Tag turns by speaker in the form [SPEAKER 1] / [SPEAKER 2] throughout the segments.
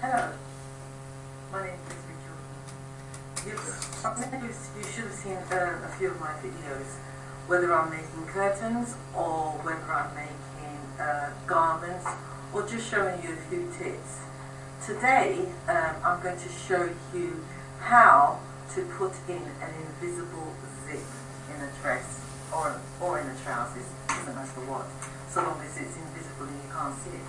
[SPEAKER 1] Hello, my name is Rachel. You should have seen a few of my videos, whether I'm making curtains or whether I'm making garments or just showing you a few tips. Today I'm going to show you how to put in an invisible zip in a dress or in a trousers, doesn't matter what, so long as it's invisible and you can't see it.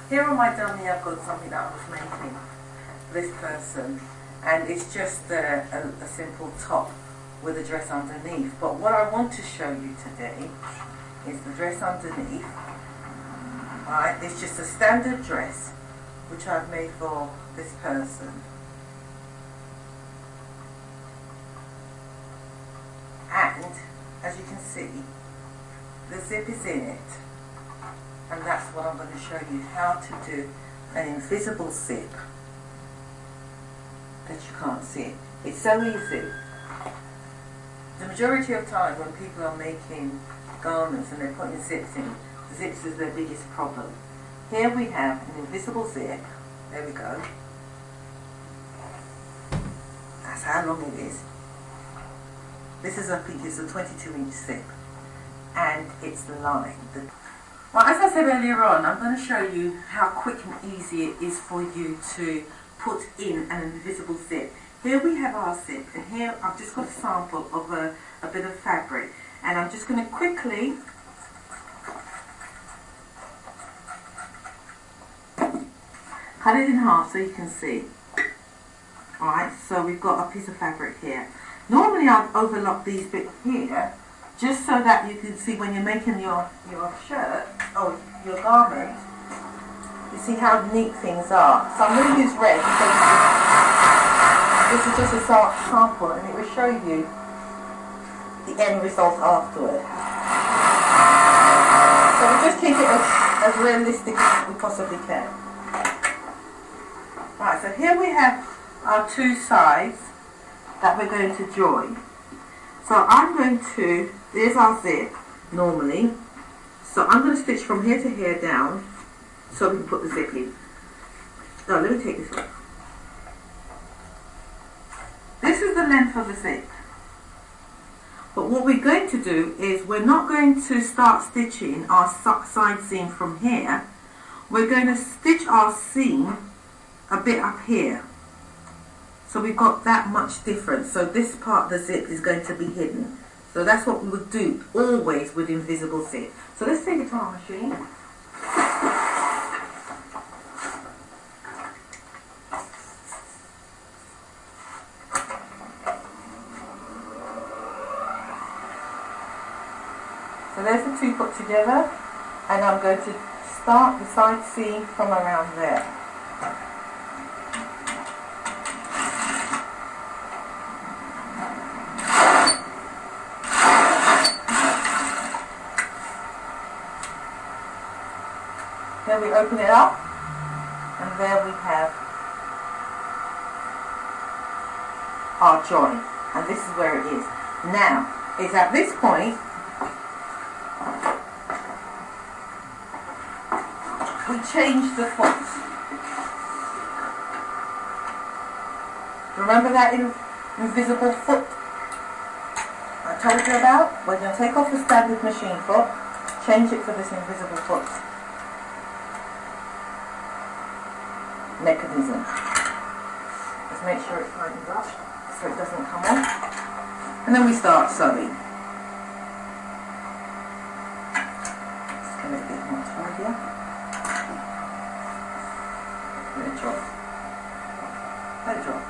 [SPEAKER 1] Here on my dummy I've got something that I was making for this person, and it's just a simple top with a dress underneath. But what I want to show you today is the dress underneath. Right, it's just a standard dress which I've made for this person. And as you can see, the zip is in it. And that's what I'm going to show you, how to do an invisible zip that you can't see. It's so easy. The majority of time when people are making garments and they're putting zips in, zips is their biggest problem. Here we have an invisible zip. There we go. That's how long it is. This is, I think, it's a 22-inch zip. And it's the line. Well, as I said earlier on, I'm going to show you how quick and easy it is for you to put in an invisible zip. Here we have our zip, and here I've just got a sample of a bit of fabric, and I'm just going to quickly cut it in half so you can see. Alright, so we've got a piece of fabric here. Normally I'd overlock these bits here, just so that you can see when you're making your shirt or your garment, you see how neat things are. So I'm going to use red because this is just a sample, and it will show you the end result afterward. So we just keep it as realistic as we possibly can. Right, so here we have our two sides that we're going to join. So I'm going to, there's our zip normally, so I'm going to stitch from here to here down so we can put the zip in. No, let me take this off. This is the length of the zip. But what we're going to do is we're not going to start stitching our side seam from here. We're going to stitch our seam a bit up here. So we've got that much difference. So this part of the zip is going to be hidden. So that's what we would do always with invisible zip. So let's take it to our machine. So there's the two put together, and I'm going to start the side seam from around there. Then we open it up, and there we have our join, and this is where it is. Now, it's at this point we change the foot. Remember that invisible foot I told you about? We're going to take off the standard machine foot, change it for this invisible foot mechanism. Just make sure it tightens up so it doesn't come off, and then we start sewing. Just going to make it much tidier. Let it drop. Let it drop.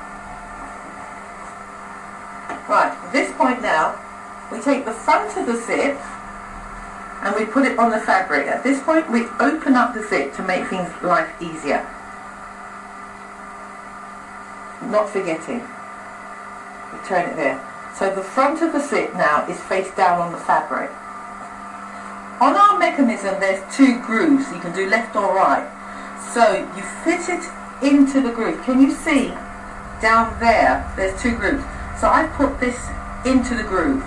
[SPEAKER 1] Right, at this point now, we take the front of the zip and we put it on the fabric. At this point, we open up the zip to make things life easier. Not forgetting, we turn it there. So the front of the zip now is face down on the fabric. On our mechanism there's two grooves, you can do left or right. So you fit it into the groove. Can you see down there, there's two grooves. So I put this into the groove.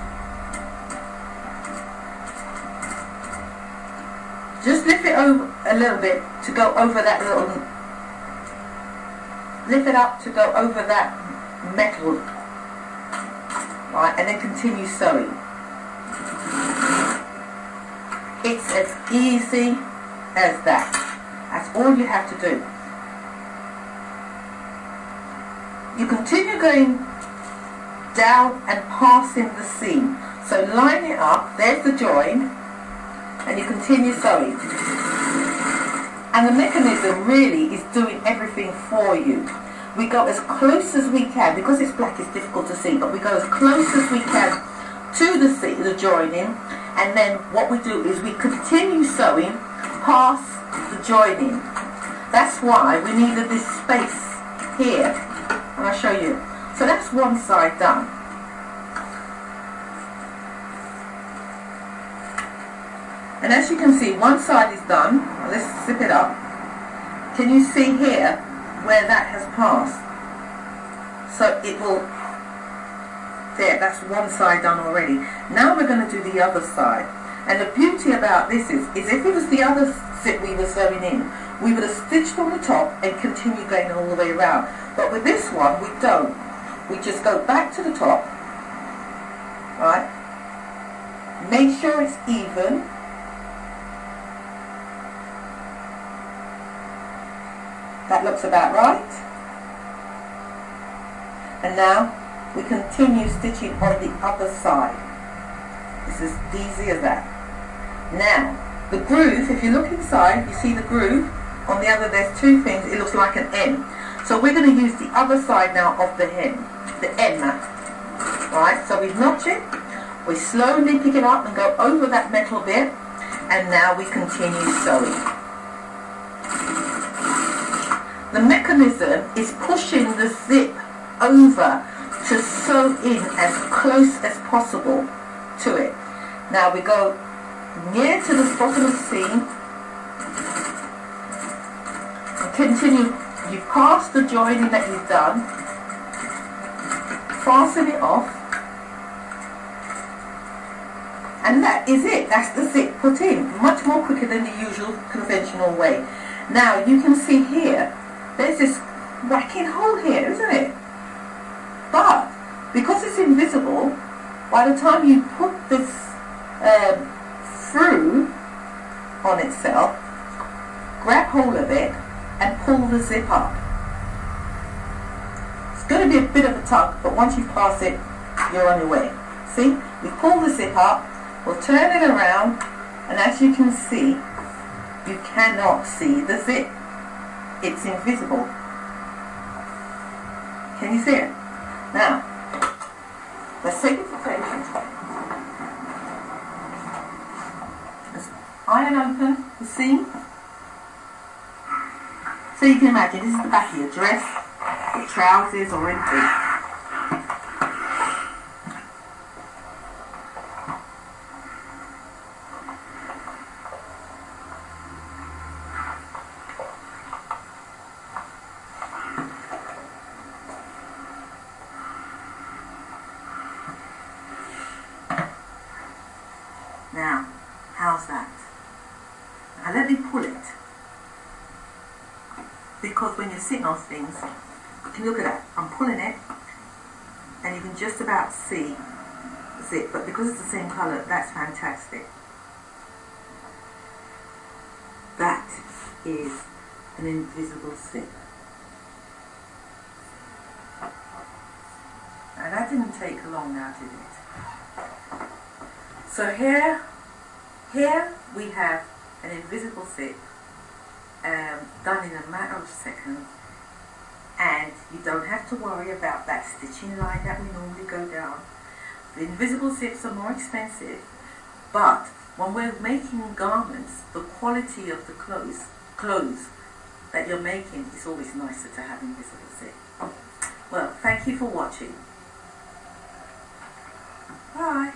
[SPEAKER 1] Just lift it over a little bit to go over that little
[SPEAKER 2] lift it up to go over that metal, right, and then continue sewing. It's as easy as that. That's all you have to do. You continue going down and passing the seam. So line it up, there's the join, and you continue sewing. And the mechanism really is doing everything for you. We go as close as we can, because it's black it's difficult to see, but we go as close as we can to the joining, and then what we do is we continue sewing past the joining. That's why we needed this space here, and I'll show you. So that's one side done. And as you can see, one side is done. Let's zip it up. Can you see here where that has passed? So it will, there, that's one side done already. Now we're going to do the other side. And the beauty about this is if it was the other zip we were sewing in, we would have stitched on the top and continued going all the way around. But with this one, we don't. We just go back to the top, right? Make sure it's even. That looks about right. And now we continue stitching on the other side. It's as easy as that. Now, the groove, if you look inside, you see the groove. On the other, there's two things. It looks like an N. So we're going to use the other side now of the N. Right, so we notch it. We slowly pick it up and go over that metal bit. And now we continue sewing. The mechanism is pushing the zip over to sew in as close as possible to it. Now we go near to the bottom of the seam and continue. You pass the joining that you've done, fasten it off, and that is it. That's the zip put in. Much more quicker than the usual conventional way. Now you can see here, there's this whacking hole here, isn't it? But because it's invisible, by the time you put this through on itself, grab hold of it and pull the zip up. It's going to be a bit of a tug, but once you pass it, you're on your way. See, we pull the zip up, we'll turn it around, and as you can see, you cannot see the zip. It's invisible. Can you see it? Now, let's take it to tape. Let's iron open the seam. So you can imagine, this is the back of your dress, your trousers, or anything. Now, how's that? Now let me pull it. Because when you're sitting on things, you can look at that. I'm pulling it, and you can just about see the zip. But because it's the same colour, that's fantastic. That is an invisible zip. Now that didn't take long now, did it? So here we have an invisible zip done in a matter of seconds, and you don't have to worry about that stitching line that we normally go down. The invisible zips are more expensive, but when we're making garments, the quality of the clothes that you're making is always nicer to have invisible zip. Well, thank you for watching. Bye.